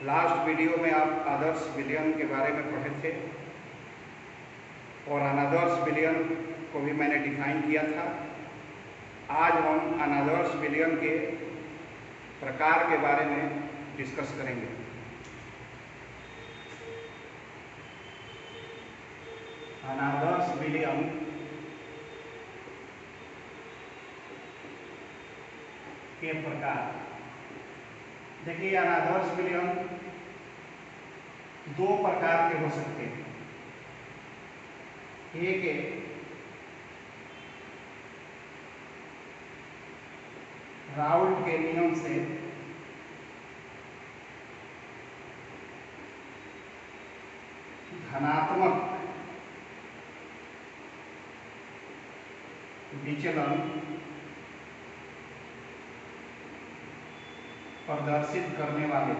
Last video में आप आदर्श विलयन के बारे में पढ़े थे और अनादर्श विलयन को भी मैंने डिफाइन किया था। आज हम अनादर्श विलयन के प्रकार के बारे में डिस्कस करेंगे। अनादर्श विलयन के प्रकार। देखिए, अनादर्श विलयन दो प्रकार के हो सकते हैं। एक राउल्ट के नियम से धनात्मक विचलन प्रदर्शित करने वाले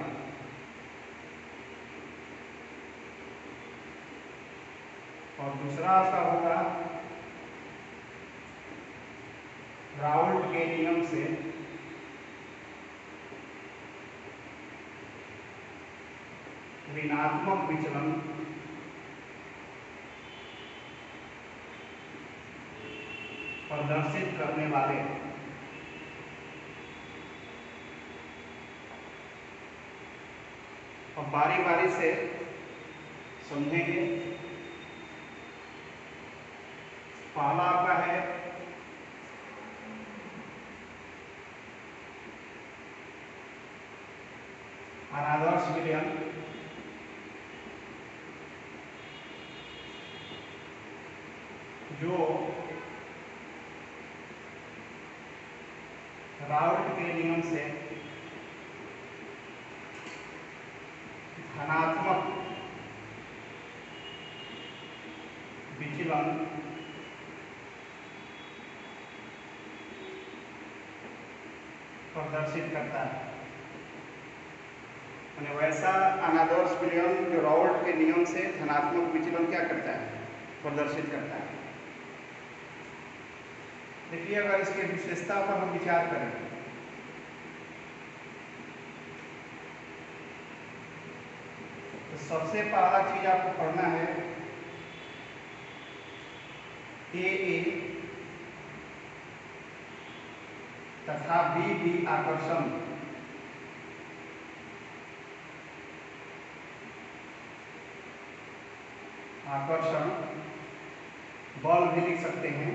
और दूसरा आपका होगा राउल्ट के नियम से ऋणात्मक विचलन प्रदर्शित करने वाले। अब बारी बारी से समझेंगे। पहला आपका है अनादर्श विलयन, जो राउल्ट के नियम से धनात्मक विचलन प्रदर्शित करता है। वैसा अनादर्श विलयन जो राउल्ट के नियम से धनात्मक विचलन क्या करता है, प्रदर्शित करता है। देखिए, अगर इसके विशेषता पर हम विचार करें तो सबसे पहला चीज आपको पढ़ना है ए तथा बी आकर्षण। आकर्षण बल भी लिख सकते हैं,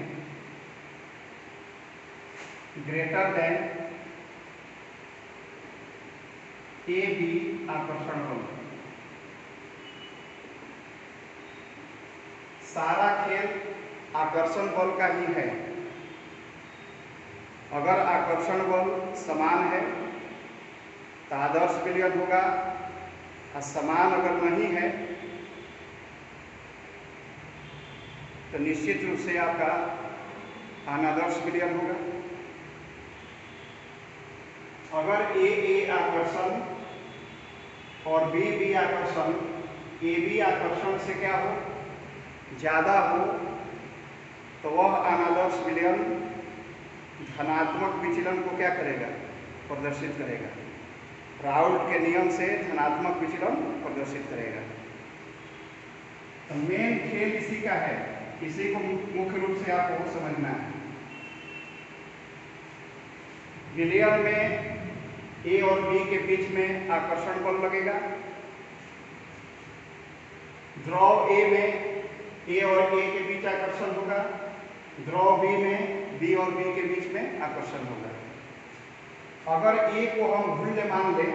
ग्रेटर देन ए बी आकर्षण बल। सारा खेल आकर्षण बल का ही है। अगर आकर्षण बल समान है तो आदर्श विलयन होगा, और समान अगर नहीं है तो निश्चित रूप से आपका अनादर्श विलयन होगा। अगर ए आकर्षण और बी आकर्षण ए बी आकर्षण से क्या हो, ज़्यादा हो, तो वह अनादर्श विलयन धनात्मक विचलन को क्या करेगा, प्रदर्शित करेगा। राउल्ट के नियम से धनात्मक विचलन प्रदर्शित करेगा। तो मेन खेल इसी का है, इसी को मुख्य रूप से आपको समझना है। विलयन में ए और बी के बीच में आकर्षण बल लगेगा। ध्रुव ए में ए और ए के बीच आकर्षण होगा, ध्रुव बी में बी और बी के बीच में आकर्षण होगा। अगर ए को हम घूल्य मान लें,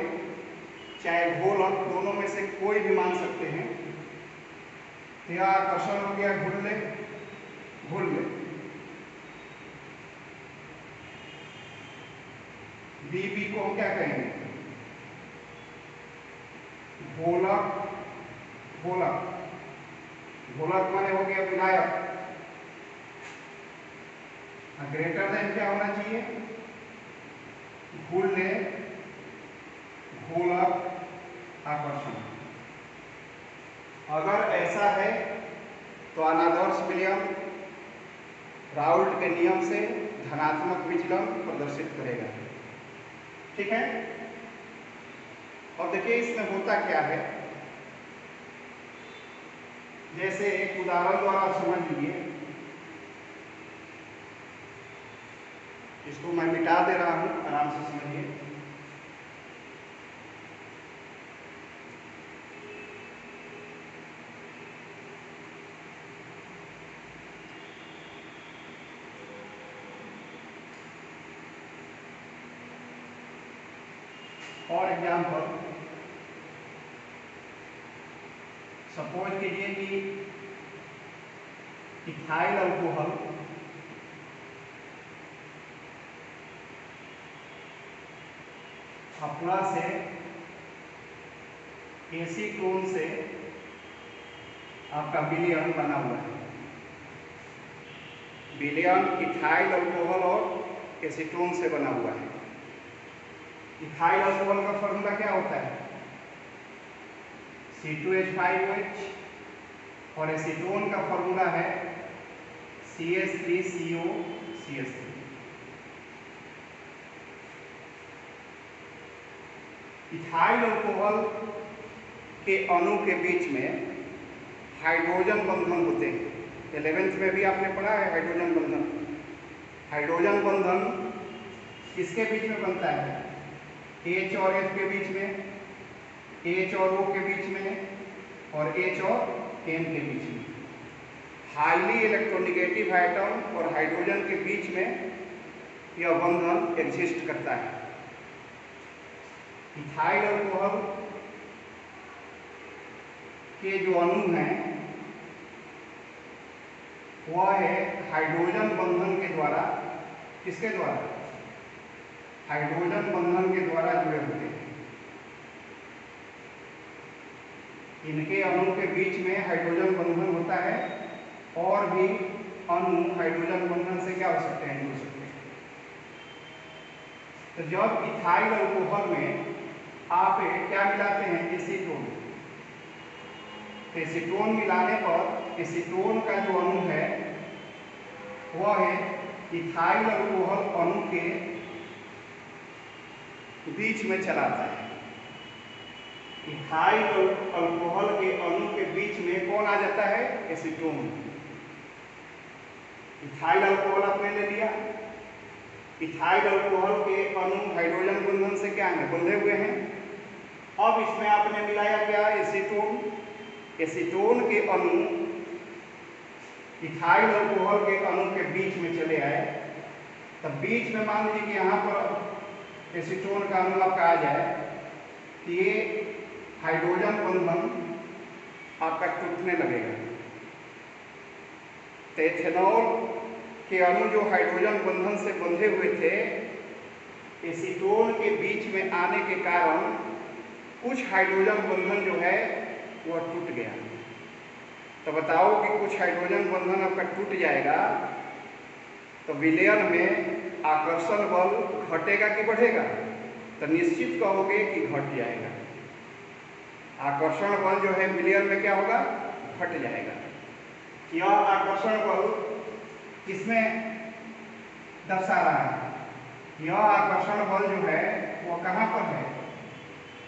चाहे गोलक, दोनों में से कोई भी मान सकते हैं, तो यह आकर्षण हो गया घूल्य। बी को हम क्या कहेंगे, गोलक माने हो गया विलायक। ग्रेटर देन क्या होना चाहिए, घूल्य गोलक आकर्षण। अगर ऐसा है तो अनादर्श विलयन राउल्ट के नियम से धनात्मक विचलन प्रदर्शित करेगा। ठीक है। और देखिए इसमें होता क्या है, जैसे एक उदाहरण द्वारा आप समझ लीजिए, इसको मैं मिटा दे रहा हूं, आराम से समझिए। फॉर एग्जाम्पल सपोज कीजिए कि इथाइल अल्कोहल अपना से एसीटोन से आपका विलयन बना हुआ है। विलयन इथाइल अल्कोहल और एसीटोन से बना हुआ है। इथाइल अल्कोहल का फॉर्मूला क्या होता है? C2H5OH और एसीटोन का फॉर्मूला है CH3COCH3। इथाइल अल्कोहल के अणु के बीच में हाइड्रोजन बंधन होते हैं। 11th में भी आपने पढ़ा है हाइड्रोजन बंधन। हाइड्रोजन बंधन किसके बीच में बनता है? H और F के बीच में, H और O के बीच में, और H और N के बीच में। हाईली इलेक्ट्रोनेगेटिव आइटम और हाइड्रोजन के बीच में यह बंधन एग्जिस्ट करता है। इथाइल अल्कोहल के जो अणु हैं वह है हाइड्रोजन बंधन के द्वारा, किसके द्वारा? हाइड्रोजन बंधन के द्वारा जुड़े होते हैं। इनके अणु के बीच में हाइड्रोजन बंधन होता है और भी अणु हाइड्रोजन बंधन से क्या हो सकते हैं? जुड़ सकते हैं। तो जब इथाइल अल्कोहल में आप क्या मिलाते हैं? एसीटोन। एसीटोन मिलाने पर एसीटोन का जो अणु है वह है इथाइल अल्कोहल अणु के बीच में चलाता है। इथाइल अल्कोहल के अणु के बीच में कौन आ जाता है? एसीटोन। इथाइल अल्कोहल आपने ले लिया। इथाइल अल्कोहल के अणु हाइड्रोजन बंधन से क्या है? बंधे हुए हैं। अब इसमें आपने मिलाया क्या? एसीटोन। एसीटोन के अणु इथाइल अल्कोहल के अणु के बीच में चले आए। तब बीच में मान लीजिए कि यहाँ पर एसीटोन का अणु आपका आ जाए कि ये हाइड्रोजन बंधन आपका टूटने लगेगा। तो एथेनॉल के अणु जो हाइड्रोजन बंधन से बंधे हुए थे, एसीटोन के बीच में आने के कारण कुछ हाइड्रोजन बंधन जो है वह टूट गया। तो बताओ कि कुछ हाइड्रोजन बंधन आपका टूट जाएगा तो विलयन में आकर्षण बल घटेगा कि बढ़ेगा? तो निश्चित कहोगे कि घट जाएगा। आकर्षण बल जो है विलयन में क्या होगा? घट जाएगा। यह आकर्षण बल किसमें दर्शा रहा है? यह आकर्षण बल जो है वह कहाँ पर है?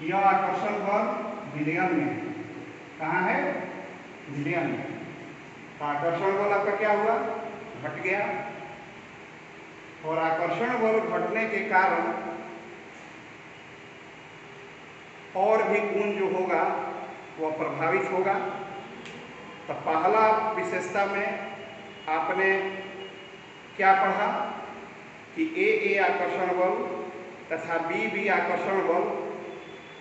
यह आकर्षण बल विलयन में। कहाँ है? विलयन में। तो आकर्षण बल आपका क्या हुआ? घट गया। और आकर्षण बल घटने के कारण और भी गुण जो होगा वह प्रभावित होगा। तो पहला विशेषता में आपने क्या पढ़ा कि ए आकर्षण बल तथा बी आकर्षण बल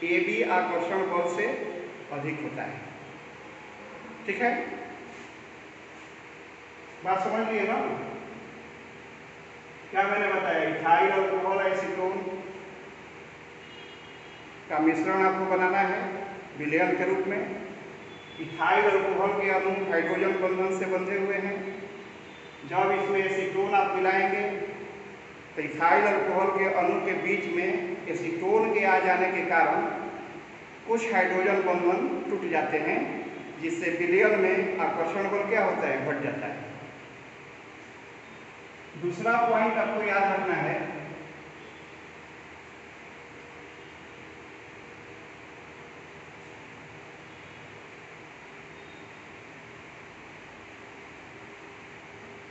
AB आकर्षण बल से अधिक होता है। ठीक है, बात समझ लिए ना? क्या मैंने बताया? इथाइल अल्कोहल एसीटोन का मिश्रण आपको बनाना है विलयन के रूप में। इथाइल अल्कोहल के अणु हाइड्रोजन बंधन से बंधे हुए हैं। जब इसमें एसीटोन आप मिलाएंगे तो इथाइल अल्कोहल के अणु के बीच में एसीटोन के आ जाने के कारण कुछ हाइड्रोजन बंधन टूट जाते हैं, जिससे विलयन में आकर्षण बल क्या होता है? घट जाता है। दूसरा पॉइंट आपको याद रखना है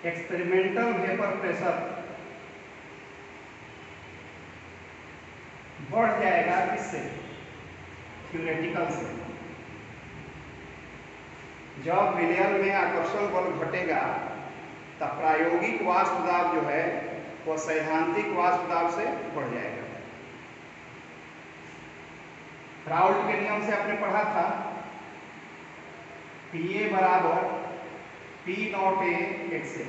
एक्सपेरिमेंटल वेपर प्रेशर बढ़ जाएगा किससे? थ्योरेटिकल से। जब विलयन में आकर्षण बल घटेगा तब प्रायोगिक वाष्प दाब जो है वह सैद्धांतिक वाष्प दाब से बढ़ जाएगा। राउल्ट के नियम से आपने पढ़ा था PA बराबर P नॉट A x से।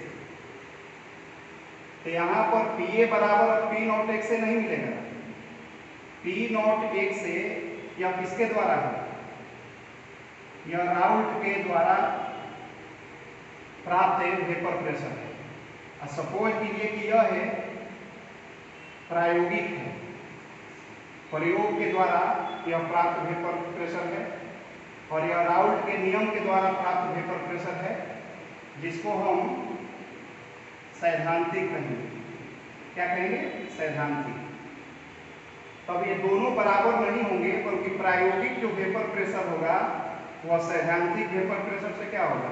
तो यहाँ पर PA बराबर P नॉट x से नहीं मिलेगा। P नॉट x से यह किसके द्वारा है? यह राउल्ट के द्वारा प्राप्त वेपर प्रेशर है। और सपोज कीजिए कि यह है प्रायोगिक है, प्रयोग के द्वारा यह प्राप्त वेपर प्रेशर है, और यह राउल्ट के नियम के द्वारा प्राप्त वेपर प्रेशर है, जिसको हम सैद्धांतिक कहेंगे। क्या कहेंगे? सैद्धांतिक। तब ये दोनों बराबर नहीं होंगे, बल्कि प्रायोगिक जो वेपर प्रेशर होगा वह सैद्धांतिक वेपर प्रेशर से क्या होगा?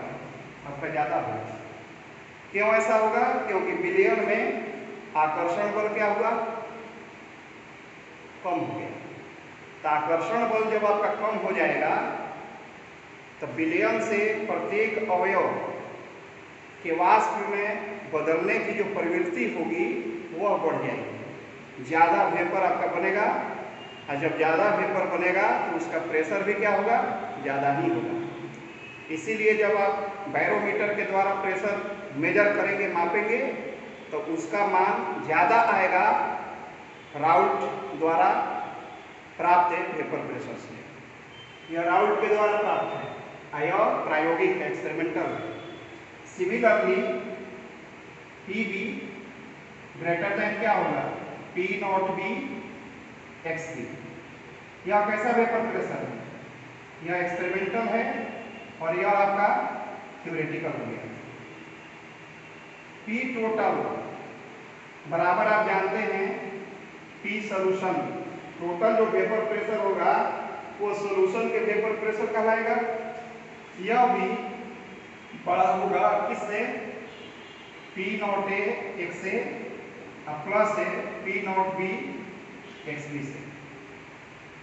आपका ज्यादा होगा। क्यों ऐसा होगा? क्योंकि विलयन में आकर्षण बल क्या हुआ? कम हो गया। तो आकर्षण बल जब आपका कम हो जाएगा तो विलयन से प्रत्येक अवयव के वाष्प में बदलने की जो प्रवृत्ति होगी वह बढ़ जाएगी। ज़्यादा वेपर आपका बनेगा, और जब ज़्यादा वेपर बनेगा तो उसका प्रेशर भी क्या होगा? ज़्यादा ही होगा। इसीलिए जब आप बैरोमीटर के द्वारा प्रेशर मेजर करेंगे, मापेंगे, तो उसका मान ज़्यादा आएगा राउल्ट द्वारा प्राप्त वेपर प्रेशर से। यह राउल्ट के द्वारा प्राप्त है, यह प्रायोगिक है, एक्सपेरिमेंटल है। सिमिलरली PB ग्रेटर देन क्या होगा? P not B x3। यह कैसा वेपर प्रेशर है? यह एक्सपेरिमेंटल है और यह आपका थ्योरेटिकल हो गया। P टोटल बराबर आप जानते हैं P सोल्यूशन। टोटल जो वेपर प्रेशर होगा वो सोल्यूशन के वेपर प्रेशर कहलाएगा। यह भी बड़ा होगा किससे? P नॉट A x से प्लस है P नॉट B x3 से।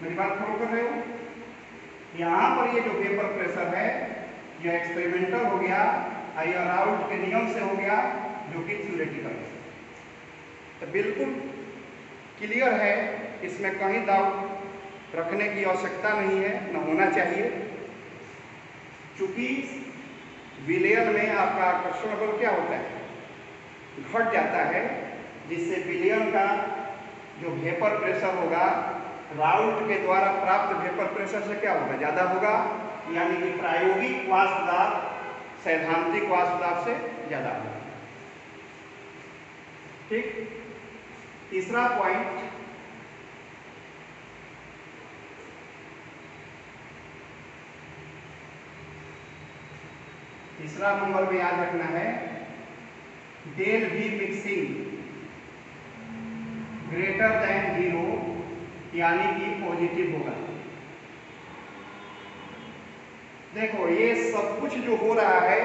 मेरी बात फॉलो कर रहे हो? यहाँ पर ये जो वेपर प्रेशर है यह एक्सपेरिमेंटल हो गया, यह राउल्ट के नियम से हो गया, जो कि थ्योरेटिकल है। तो बिल्कुल क्लियर है, इसमें कहीं डाउट रखने की आवश्यकता नहीं है, न होना चाहिए। चूंकि विलयन में आपका आकर्षण बल क्या होता है? घट जाता है, जिससे विलयन का जो वेपर प्रेशर होगा राउल्ट के द्वारा प्राप्त वेपर प्रेशर से क्या होगा? ज़्यादा होगा, यानी कि प्रायोगिक वाष्प दाब सैद्धांतिक वाष्प दाब से ज़्यादा होगा। ठीक। तीसरा पॉइंट, तीसरा नंबर में याद रखना है, del V mixing greater than 0 यानी कि पॉजिटिव होगा। देखो ये सब कुछ जो हो रहा है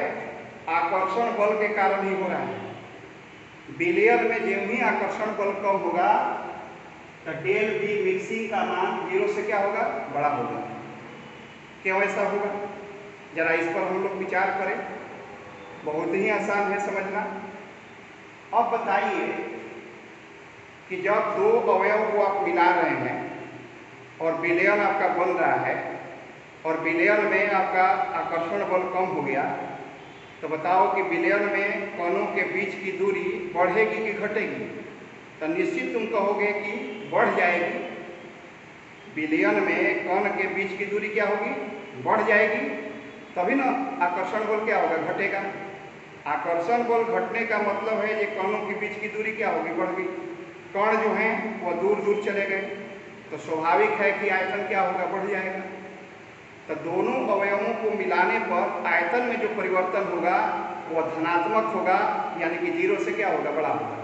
आकर्षण बल के कारण ही हो रहा है। विलयन में जो ही आकर्षण बल कम होगा तो डेल V मिक्सिंग का मान 0 से क्या होगा? बड़ा होगा। क्यों ऐसा होगा? जरा इस पर हम लोग विचार करें। बहुत ही आसान है समझना। अब बताइए कि जब दो अवयव को आप मिला रहे हैं और विलयन आपका बन रहा है और विलयन में आपका आकर्षण बल कम हो गया, तो बताओ कि विलयन में कणों के बीच की दूरी बढ़ेगी कि घटेगी? तो निश्चित तुम कहोगे कि बढ़ जाएगी। विलयन में कण के बीच की दूरी क्या होगी? बढ़ जाएगी, तभी ना आकर्षण बल क्या होगा? घटेगा। आकर्षण बल घटने का मतलब है ये कणों के बीच की दूरी क्या होगी? बढ़ गई। कण जो हैं वह दूर दूर चले गए, तो स्वाभाविक है कि आयतन क्या होगा? बढ़ जाएगा। तो दोनों अवयवों को मिलाने पर आयतन में जो परिवर्तन होगा वह धनात्मक होगा, यानी कि 0 से क्या होगा? बड़ा होगा।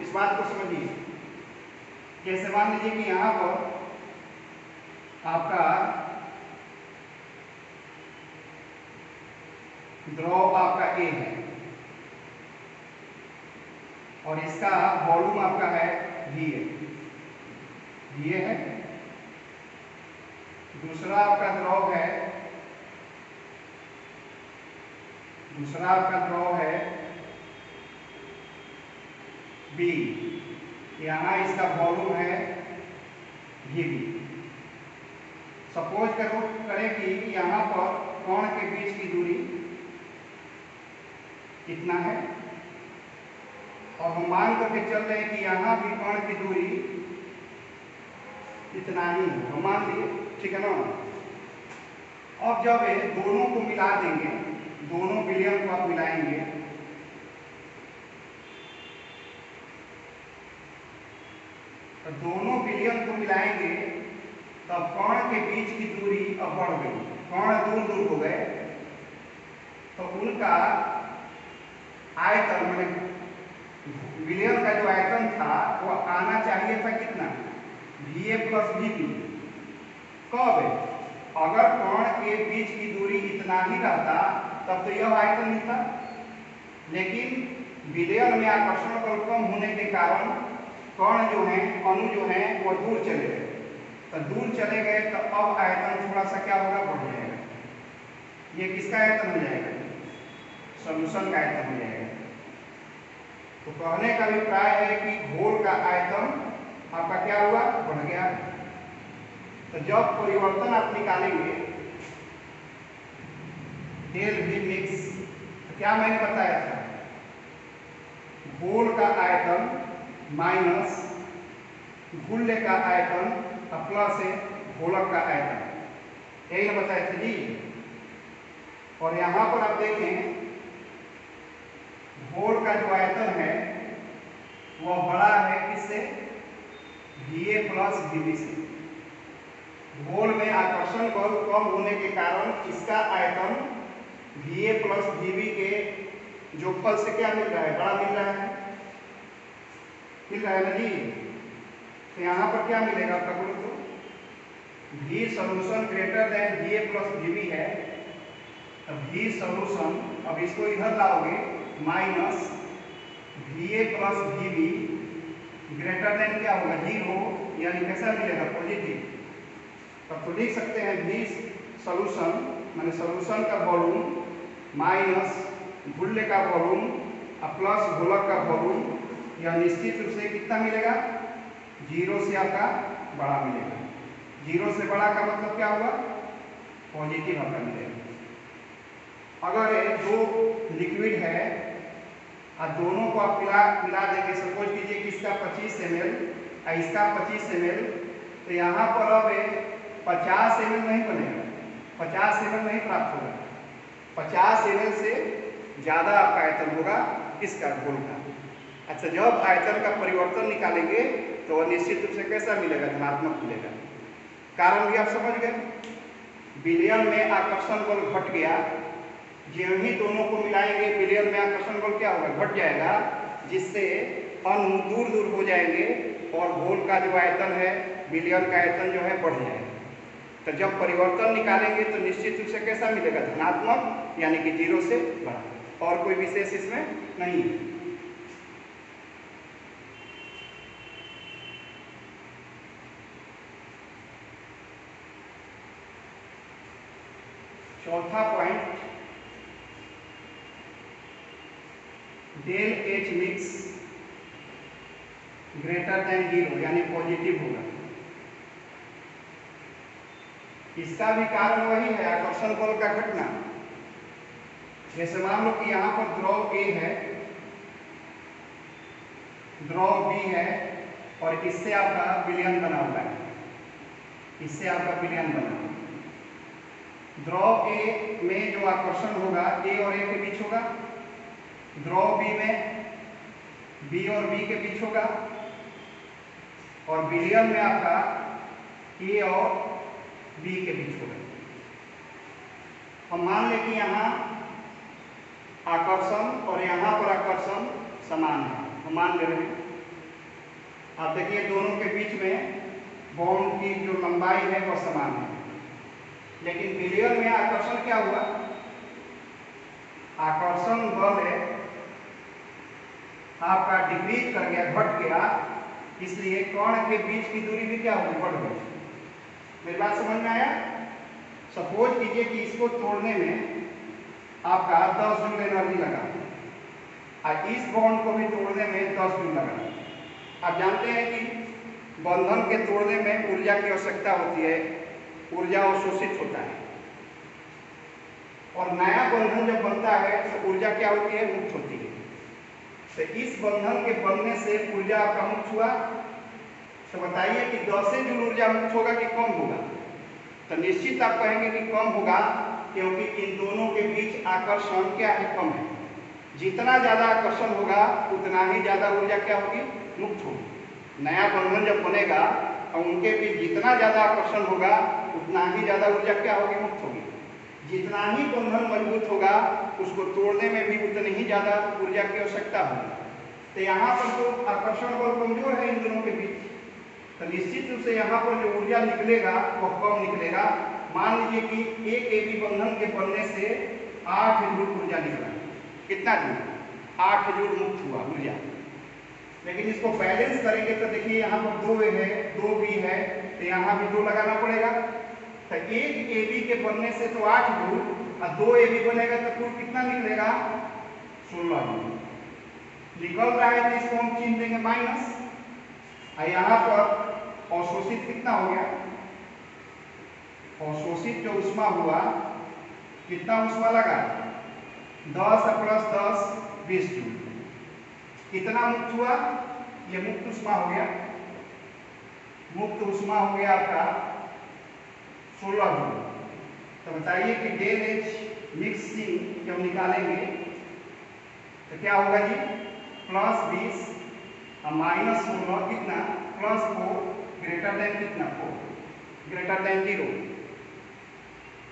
इस बात को समझिए। जैसे मान लीजिए कि यहाँ पर आपका द्रव आपका A है और इसका वॉल्यूम आपका है VA है। दूसरा आपका द्रव है B, यहाँ इसका वॉल्यूम है VB। सपोज करें कि यहाँ पर कण के बीच की दूरी कितना है, और हम मान करके चल रहे हैं कि यहाँ भी कण की दूरी इतना ही है, हम मान लिए, ठीक है ना। अब जब दोनों को मिला देंगे, दोनों विलयन को आप मिलाएंगे, तो दोनों विलयन को मिलाएंगे तब कण के बीच की दूरी अब बढ़ गई, कण दूर दूर हो गए, तो उनका आयतन मतलब विलयन का जो आयतन था वो आना चाहिए था कितना, VA प्लस VB। कब? अगर कण के बीच की दूरी इतना ही रहता तब तो यह आयतन मिलता, लेकिन विलयन में आकर्षण बल कम होने के कारण कण जो है, अणु जो है वो दूर चले गए, तो दूर चले गए तो अब आयतन थोड़ा सा क्या होगा, बढ़ जाएगा। ये किसका आयतन हो जाएगा, सॉल्यूशन का आयतन हो जाएगा। तो कहने का अभिप्राय है कि घोल का आयतन आपका क्या हुआ, बढ़ गया। तो जब परिवर्तन आप निकालेंगे डेल V मिक्स, तो क्या मैंने बताया था, घोल का आयतन माइनस घुल्ले का आयतन प्लस है घोलक का आयतन, यही ना बताए थे जी। और यहाँ पर आप देखें घोल का जो आयतन है वह बड़ा है किससे, VA प्लस VB से। घोल में आकर्षण बल कम होने के कारण इसका आयतन VA प्लस VB के जोगफल से क्या मिल रहा है, बड़ा मिल रहा है ना जी। तो यहाँ पर क्या मिलेगा आपका बोलो तो, V solution greater than VA plus VB है, तो V सॉल्यूशन, अब इसको इधर लाओगे, minus VA plus VB greater than क्या होगा, 0, यानी कैसा मिलेगा, पॉजिटिव। तब तो लिख सकते हैं V सॉल्यूशन माने सॉल्यूशन का वॉल्यूम माइनस घुल्ले का वॉल्यूम प्लस घोलक का वॉल्यूम, यह निश्चित रूप से कितना मिलेगा, 0 से आपका बड़ा मिलेगा। 0 से बड़ा का मतलब क्या हुआ, पॉजिटिव आपका मिलेगा। अगर दो लिक्विड है और दोनों को आप मिला देंगे, सपोज कीजिए कि इसका 25 ml और इसका 25 ml, तो यहाँ पर अब 50 ml नहीं बनेगा, 50 ml नहीं प्राप्त होगा, 50 ml से ज़्यादा आपका आयतन होगा किसका, घोल का। अच्छा, जब आयतन का परिवर्तन निकालेंगे तो वह निश्चित रूप से कैसा मिलेगा, धनात्मक मिलेगा। कारण भी आप समझ गए, विलयन में आकर्षण बल घट गया, जो ही दोनों को मिलाएंगे विलयन में आकर्षण बल क्या होगा, घट जाएगा, जिससे अणु दूर दूर हो जाएंगे और घोल का जो आयतन है, विलयन का आयतन जो है बढ़ जाएगा। तो जब परिवर्तन निकालेंगे तो निश्चित रूप से कैसा मिलेगा, धनात्मक, यानी कि 0 से बड़ा, और कोई विशेष इसमें नहीं है। चौथा point, del H mix greater than 0 यानी पॉजिटिव होगा। इसका भी कारण वही है, आकर्षण बल का घटना। जैसे मान लो कि यहाँ पर द्रव A है, द्रव B है, और इससे आपका विलयन बना हुआ है, इससे आपका विलयन बना हुआ है। द्रव A में जो आकर्षण होगा A और A के बीच होगा, द्रव B में B और B के बीच होगा, और विलयन में आपका A और B के बीच होगा। हम मान लें कि यहाँ आकर्षण और यहाँ पर आकर्षण समान है, हम मान ले रहे हैं। आप देखिए दोनों के बीच में बॉन्ड की जो लंबाई है वह समान है, लेकिन विलयन में आकर्षण क्या हुआ, आकर्षण बल है, आपका डिक्रीज कर गया, घट गया, इसलिए कण के बीच की दूरी भी क्या होगी, बढ़ गई। मेरी बात समझ में आया? सपोज कीजिए कि इसको तोड़ने में आपका 10 जूल एनर्जी लगा और इस बॉन्ड को भी तोड़ने में 10 जूल लगा। आप जानते हैं कि बंधन के तोड़ने में ऊर्जा की आवश्यकता होती है, ऊर्जा अवशोषित होता है, और नया बंधन जब बनता है तो ऊर्जा क्या होती है, मुक्त होती है। तो इस बंधन के बनने से ऊर्जा आपका मुक्त हुआ, तो बताइए कि 10 जूल ऊर्जा मुक्त होगा कि कम होगा? तो निश्चित आप कहेंगे कि कम होगा, क्योंकि इन दोनों के बीच आकर्षण क्या है, कम है। जितना ज्यादा आकर्षण होगा उतना ही ज्यादा ऊर्जा क्या होगी, मुक्त होगी। नया बंधन जब बनेगा और उनके बीच जितना ज्यादा आकर्षण होगा उतना ही ज्यादा ऊर्जा क्या होगी, मुक्त होगी। जितना ही बंधन मजबूत होगा उसको तोड़ने में भी उतनी ही ज्यादा ऊर्जा की आवश्यकता होगी। तो यहाँ पर जो आकर्षण बल कमजोर है इन दोनों के बीच, तो निश्चित रूप से यहाँ पर जो ऊर्जा निकलेगा वह कम निकलेगा। मान लीजिए कि एक एबी बंधन के बनने से 8 जूल ऊर्जा निकला। कितना जूल? 8 जूल मुक्त हुआ ऊर्जा। लेकिन इसको बैलेंस करेंगे तो देखिए यहाँ पर 2 है, 2 भी है, तो यहाँ भी 2 लगाना पड़ेगा। तो एक एबी के बनने से तो 8 जूल और 2 एबी बनेगा तो कुल कितना निकलेगा, 16 जूल निकल रहा है। तो इसको हम चिन्ह देंगे माइनस, और यहाँ पर अवशोषित कितना हो गया, अवशोषित जो उष्मा हुआ, कितना उष्मा लगा, 10 प्लस 10 20 जूल। कितना मुक्त हुआ, ये मुक्त उष्मा हो गया, मुक्त उष्मा हो गया आपका 16 जूल। तो बताइए कि डेल एच मिक्सिंग जब निकालेंगे तो क्या होगा जी, प्लस 20 और माइनस 16 कितना, प्लस 4 ग्रेटर देन कितना, 4 ग्रेटर देन 0।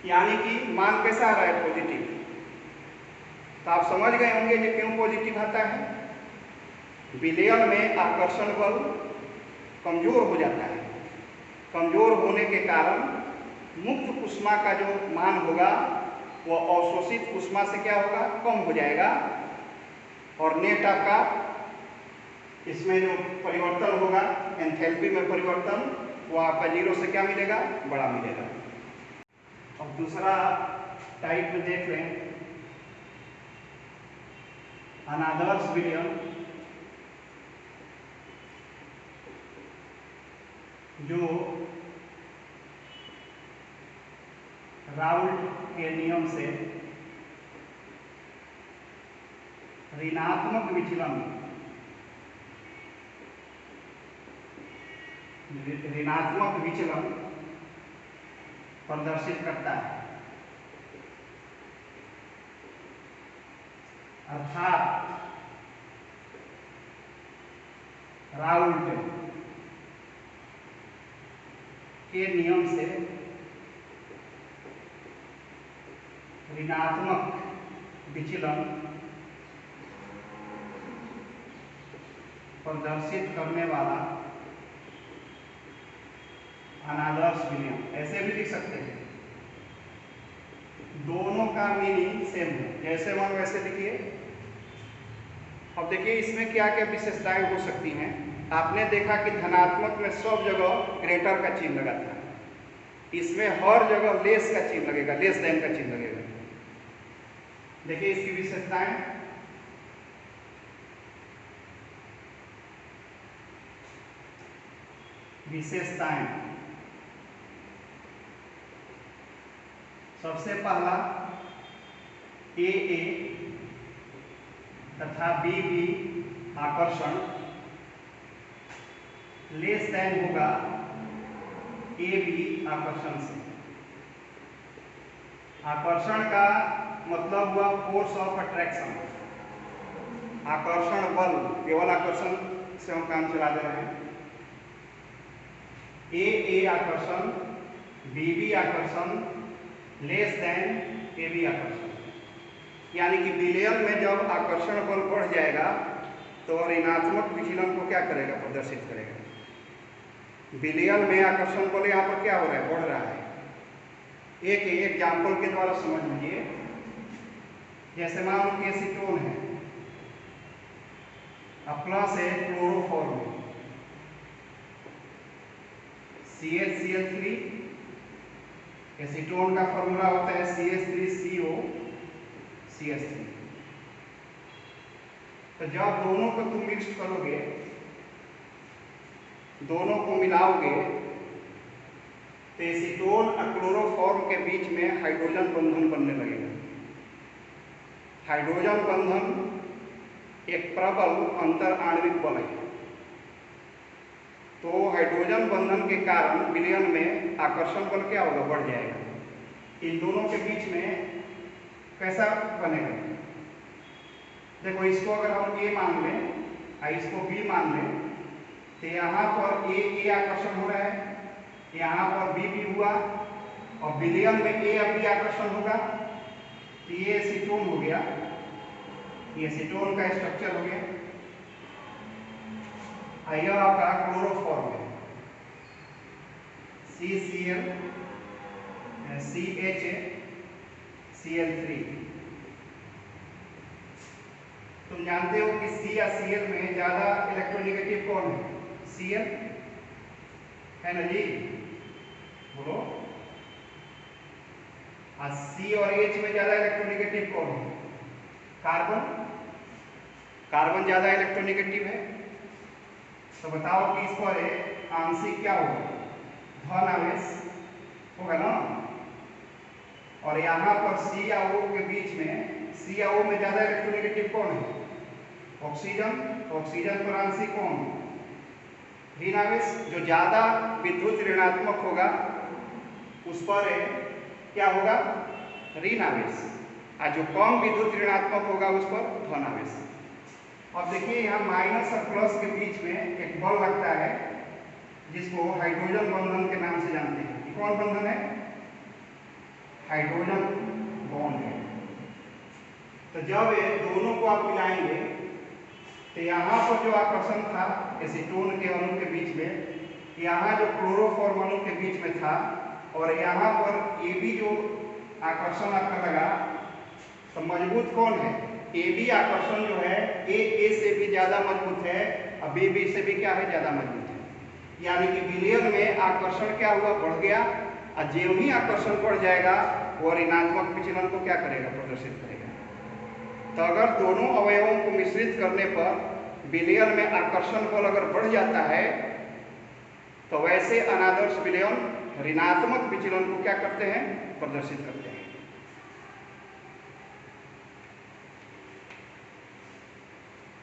यानी कि मान कैसा आ रहा है, पॉजिटिव। तो आप समझ गए होंगे कि क्यों पॉजिटिव आता है। विलयन में आकर्षण बल कमजोर हो जाता है, कमजोर होने के कारण मुक्त उष्मा का जो मान होगा वह अवशोषित उष्मा से क्या होगा, कम हो जाएगा, और नेट आपका इसमें जो परिवर्तन होगा एंथैल्पी में परिवर्तन, वो आपका 0 से क्या मिलेगा, बड़ा मिलेगा। अब दूसरा टाइप में देख लें, अनादर्श विलयन, जो राउल्ट के नियम से ऋणात्मक विचलन, ऋणात्मक विचलन प्रदर्शित करता है। अर्थात राउल्ट के नियम से ऋणात्मक विचलन प्रदर्शित करने वाला अनादर्श विलयन, ऐसे भी लिख सकते हैं। दोनों का मीनिंग सेम है, जैसे मन वैसे लिखिए। अब देखिए इसमें क्या क्या विशेषताएं हो सकती हैं। आपने देखा कि धनात्मक में सब जगह ग्रेटर का चिन्ह लगा था, इसमें हर जगह लेस का चिन्ह लगेगा, लेस देन का चिन्ह लगेगा। देखिए इसकी विशेषताएं, विशेषताएं सबसे पहला ए तथा बी आकर्षण लेस देन होगा ए बी आकर्षण से। आकर्षण का मतलब हुआ फोर्स ऑफ अट्रैक्शन, आकर्षण बल, केवल आकर्षण से हम काम चला दे रहे हैं। ए आकर्षण, बी आकर्षण लेस देन ए बी आकर्षण। यानी कि विलयन में जब आकर्षण बल बढ़ जाएगा तो ऋणात्मक विचलन को क्या करेगा, प्रदर्शित करेगा। विलयन में आकर्षण बल यहाँ पर क्या हो रहा है, बढ़ रहा है। एक एग्जाम्पल के द्वारा समझ लीजिए। जैसे मान लो कि एसीटोन है प्लस है क्लोरोफॉर्म CH3। एसीटोन का फॉर्मूला होता है CH3CO CH3। तो जब दोनों को तुम मिक्स करोगे, दोनों को मिलाओगे, तो एसीटोन और क्लोरोफॉर्म के बीच में हाइड्रोजन बंधन बनने लगेगा। हाइड्रोजन बंधन एक प्रबल अंतर आणविक बल है। तो हाइड्रोजन बंधन के कारण विलयन में आकर्षण बल क्या होगा, बढ़ जाएगा। इन दोनों के बीच में कैसा बनेगा, देखो इसको अगर हम A मान लें और इसको B मान लें, तो यहाँ पर A आकर्षण हो रहा है, यहाँ पर B हुआ, और विलयन में A और B आकर्षण होगा, तो ये एसीटोन हो गया, ये एसीटोन का स्ट्रक्चर हो गया। यह आपका क्लोरोफॉर्म है CCl CH Cl3। तुम जानते हो कि C या Cl में ज्यादा इलेक्ट्रोनेगेटिव कौन है, Cl है ना जी, बोलो। C और H में ज्यादा इलेक्ट्रोनेगेटिव कौन है, कार्बन। कार्बन ज्यादा इलेक्ट्रोनेगेटिव है। तो बताओ कि इस पर आंशिक क्या होगा, धन आवेश होगा ना। और यहाँ पर C या O के बीच में, C या O में ज्यादा इलेक्ट्रोनेगेटिव कौन है, ऑक्सीजन। ऑक्सीजन पर आंशिक कौन, ऋण आवेश। जो ज्यादा विद्युत ऋणात्मक होगा उस पर क्या होगा, ऋण आवेश, और जो कम विद्युत ऋणात्मक होगा उस पर धन आवेश। अब देखिए यहाँ माइनस और प्लस के बीच में एक बल लगता है जिसको हाइड्रोजन बंधन के नाम से जानते हैं। ये कौन बंधन है, हाइड्रोजन बॉन्ड है। तो जब ये दोनों को आप मिलाएंगे, तो यहाँ पर जो आकर्षण था एसीटोन के अणु के बीच में, यहाँ जो क्लोरोफॉर्म अणु के बीच में था, और यहाँ पर AB जो आकर्षण आपका लगा, तो मजबूत कौन है, AB आकर्षण जो है A से भी ज्यादा मजबूत है, और B से भी क्या है, ज्यादा मजबूत है। यानी कि विलयन में आकर्षण क्या हुआ, बढ़ गया, और जो ही आकर्षण बढ़ जाएगा वो ऋणात्मक विचलन को क्या करेगा, प्रदर्शित करेगा। तो अगर दोनों अवयवों को मिश्रित करने पर विलयन में आकर्षण बल अगर बढ़ जाता है, तो वैसे अनादर्श विलयन ऋणात्मक विचलन को क्या करते हैं, प्रदर्शित करते हैं।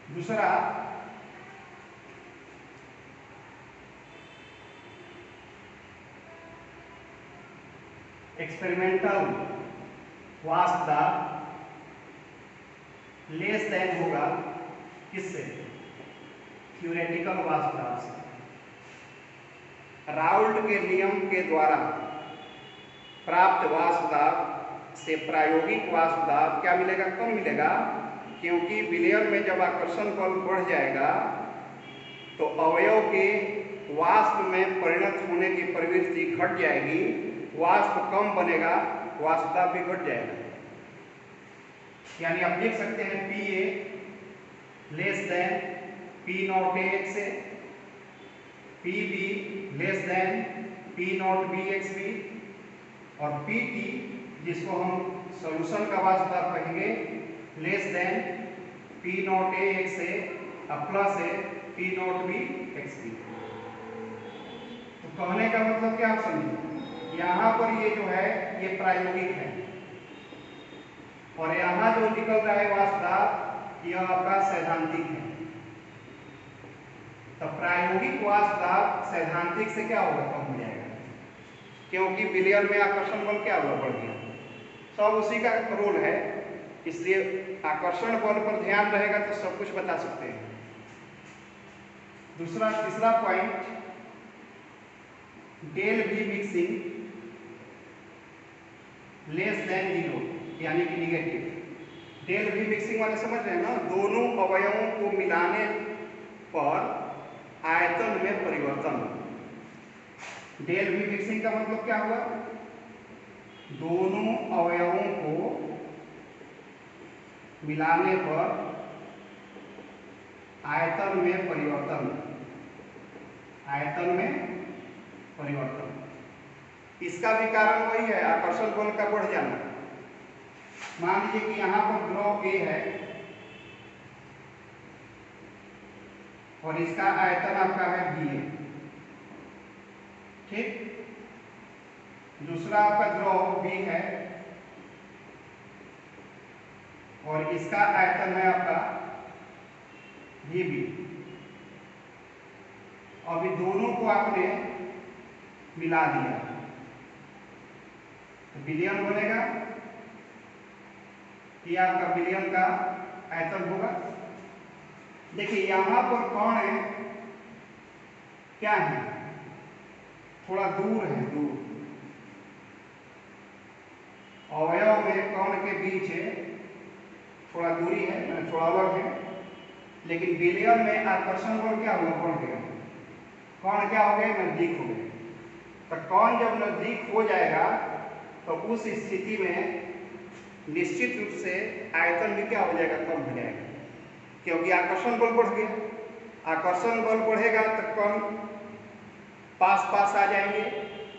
दूसरा, एक्सपेरिमेंटल वाष्प दाब लेस देन होगा किससे, थ्योरेटिकल वाष्प दाब से। राउल्ट के नियम के द्वारा प्राप्त वाष्प दाब से प्रायोगिक वाष्प दाब क्या मिलेगा, कम मिलेगा, क्योंकि विलयन में जब आकर्षण बल बढ़ जाएगा तो अवयव के वाष्प में परिणत होने की प्रवृत्ति घट जाएगी, वाष्प कम बनेगा, वाष्प दाब भी घट जाएगा। यानी आप लिख सकते हैं Pa लेस देन P0AX से, Pb लेस देन P0BXB, और Pt जिसको हम सॉल्यूशन का वाष्प दाब कहेंगे लेस देन P0AX से प्लस है P0BXB। तो कहने का मतलब क्या आप समझिए, यहाँ पर ये जो है ये प्रायोगिक है, और यहाँ जो निकल रहा है वाष्प दाब यह आपका सैद्धांतिक है। तो प्रायोगिक वाष्प दाब सैद्धांतिक से क्या होगा, कम हो जाएगा, क्योंकि विलयन में आकर्षण बल क्या होगा, बढ़ गया। सब उसी का रोल है, इसलिए आकर्षण बल पर ध्यान रहेगा तो सब कुछ बता सकते हैं। तीसरा point, del V mixing less than 0, यानी कि निगेटिव। डेल V मिक्सिंग वाले समझ रहे हैं ना, दोनों अवयवों को मिलाने पर आयतन में परिवर्तन। डेल V मिक्सिंग का मतलब क्या हुआ, दोनों अवयवों को मिलाने पर आयतन में परिवर्तन, आयतन में परिवर्तन। इसका भी कारण वही है, आकर्षण बल का बढ़ जाना। मान लीजिए कि यहां पर द्रव ए है और इसका आयतन आपका है बी, ठीक। दूसरा आपका द्रव बी है और इसका आयतन है आपका भी बी। अभी दोनों को आपने मिला दिया तो विलयन बनेगा, ये आपका विलयन का आयतन होगा। देखिए यहां पर कौन है, क्या है, थोड़ा दूर है, दूर अवयव में कौन के बीच है थोड़ा दूरी है, थोड़ा अलग है। लेकिन विलयन में आकर्षण बल क्या हुआ, बढ़ गया। कौन क्या हो गया, नजदीक हो गए। तो कौन जब नजदीक हो जाएगा तो उस स्थिति में निश्चित रूप से आयतन भी क्या हो जाएगा, कम हो जाएगा, क्योंकि आकर्षण बल बढ़ गया। आकर्षण बल बढ़ेगा तो कण पास पास आ जाएंगे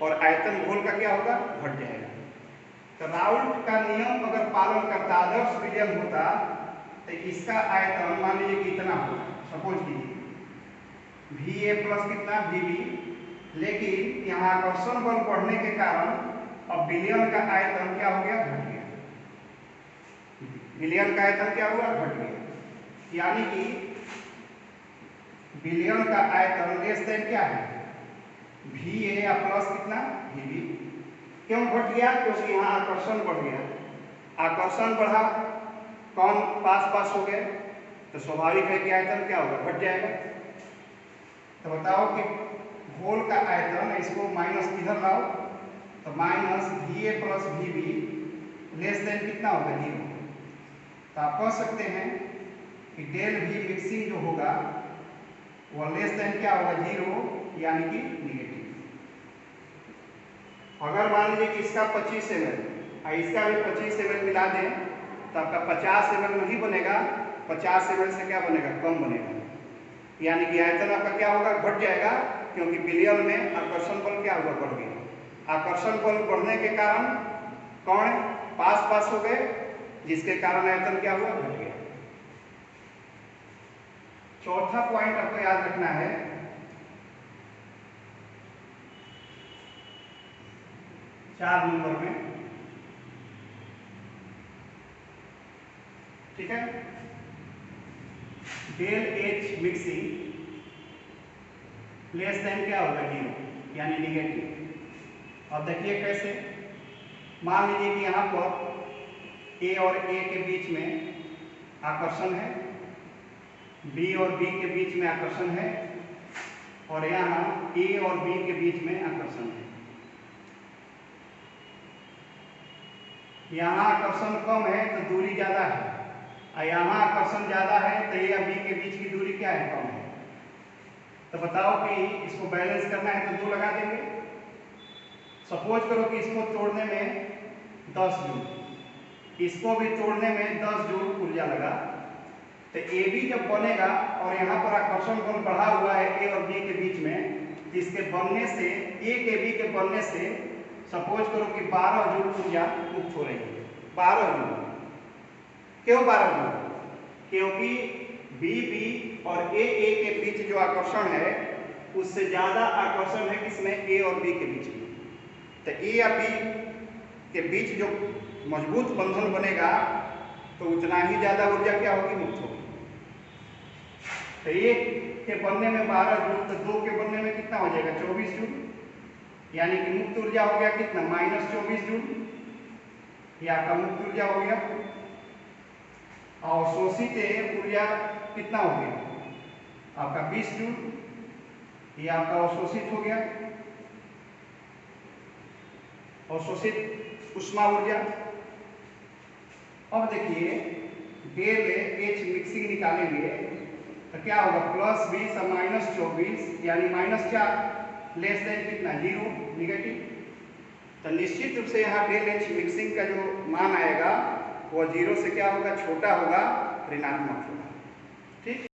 और आयतन घोल का क्या होगा, घट जाएगा। तो राउल्ट का नियम अगर पालन करता, आदर्श विलयन होता, तो इसका आयतन मान लीजिए कितना होगा, सपोज कीजिए भी ए प्लस कितना भी बी। लेकिन यहाँ आकर्षण बल बढ़ने के कारण अब विलयन का आयतन क्या हो गया, घट गया। विलयन का आयतन क्या हुआ, घट गया। यानी कि विलयन का आयतन लेस देन क्या है, भी ए या प्लस कितना भी बी। क्यों घट गया, क्योंकि यहाँ आकर्षण बढ़ गया। आकर्षण बढ़ा, कौन पास पास हो गए, तो स्वाभाविक है कि आयतन क्या होगा, घट जाएगा। तो बताओ कि घोल का आयतन, इसको माइनस किधर लाओ, तो माइनस भी ए प्लस भी बी लेस देन कितना होगा, 0। तो आप कह सकते हैं कि डेल भी मिक्सिंग जो होगा वो लेस देन क्या होगा, 0, यानी कि निगेटिव। अगर मान लीजिए कि इसका 25 ml और इसका भी 25 ml मिला दें तो आपका 50 ml नहीं बनेगा, 50 ml से क्या बनेगा, कम बनेगा। यानी कि आयतन आपका क्या होगा, घट जाएगा, क्योंकि विलयन में आकर्षण बल क्या होगा, बढ़ गया। आकर्षण बल बढ़ने के कारण कौन पास पास हो गए, जिसके कारण आयतन क्या हुआ, घट गया। चौथा पॉइंट आपको याद रखना है, 4 नंबर में, ठीक है। Del H mixing less than क्या होगा, 0, यानी निगेटिव। अब देखिए कैसे, मान लीजिए कि यहाँ पर ए और ए के बीच में आकर्षण है, बी और बी के बीच में आकर्षण है, और यहाँ ए और बी के बीच में आकर्षण है। यहाँ आकर्षण कम है तो दूरी ज्यादा है, और यहाँ आकर्षण ज्यादा है तो ए और बी के बीच की दूरी क्या है, कम है। तो बताओ कि इसको बैलेंस करना है तो 2 लगा देंगे। सपोज करो कि इसको तोड़ने में 10 जूल, इसको भी तोड़ने में 10 जूल ऊर्जा लगा, तो ए बी जब बनेगा और यहाँ पर आकर्षण बल बढ़ा हुआ है ए और बी के बीच में, इसके बनने से, ए के बी के बनने से सपोज करो कि 12 जूल ऊर्जा मुक्त हो रही है। 12 जूल, क्यों 12 जूल, क्योंकि बी बी और ए के बीच जो आकर्षण है उससे ज्यादा आकर्षण है किसमें, ए और बी के बीच में। तो ए या बी के बीच जो मजबूत बंधन बनेगा तो उतना ही ज्यादा ऊर्जा क्या होगी, मुक्त होगी। तो एक के बनने में 12 जूल, तो 2 के बनने में कितना हो जाएगा, 24 जूल, यानी कि मुक्त ऊर्जा हो गया कितना, -24 जूल, यह आपका मुक्त ऊर्जा हो गया। और शोषित ऊर्जा कितना हो गया, आपका 20 जूल, यह आपका अवशोषित हो गया, अवशोषित उष्मा ऊर्जा। अब देखिए डेल एच मिक्सिंग निकालेंगे तो क्या होगा, +20 और -24, यानी -4 लेस देन कितना, 0, निगेटिव। तो निश्चित रूप से यहाँ डेल एच मिक्सिंग का जो मान आएगा वो 0 से क्या होगा, छोटा होगा, ऋणात्मक होगा, ठीक।